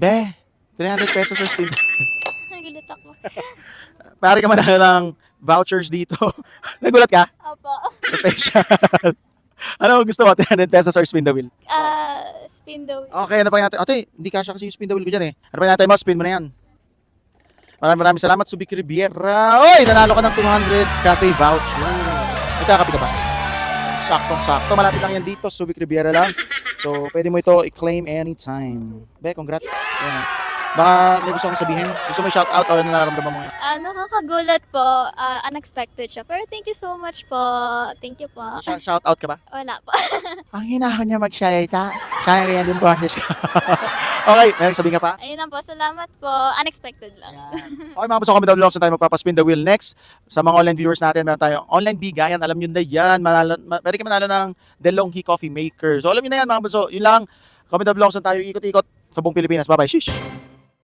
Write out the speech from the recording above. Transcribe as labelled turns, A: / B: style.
A: Be, 300 pesos sa spin.
B: Nagulat ako.
A: Pare ka manalo ng vouchers dito. Nagulat ka?
B: Opo.
A: Special. Ano gusto mo? 300 pesos or spin the wheel?
B: Spin the wheel.
A: Okay, ano pa natin? Ate, hindi kasha kasi yung spin the wheel ko dyan eh. Ano pa natin mo? Spin mo na yan. Maraming salamat, Subic Riviera. Oy, nanalo ka ng 200 cafe voucher. Nagkakape ka ba? Saktong-sakto. Malapit lang yan dito. Subic Riviera lang. So, pwede mo ito i-claim anytime. Be, congrats. Ayan. Baka may gusto kong sabihin. Gusto mo i-shoutout or ano nararamdaman mo ngayon?
B: Nakakagulat po. Unexpected siya. Pero thank you so much po. Thank you po.
A: Shoutout ka ba?
B: Wala po.
A: Ang hinahon niya mag-shoutout. Kaya rin yung boses ko. Okay, may sabihin ka pa?
B: Ayun lang po. Salamat po. Unexpected lang.
A: Okay, mga puso kami daw vlogs na tayo magpapaspin the wheel next. Sa mga online viewers natin, meron tayong online bigayan. Alam nyo na yan. Pwede ka manalo ng DeLonghi Coffee Maker. So alam nyo na yan mga puso. Yun lang. Kami daw vlogs na tayo ikot-ikot sa buong Pilipinas. Bye-bye. Shish!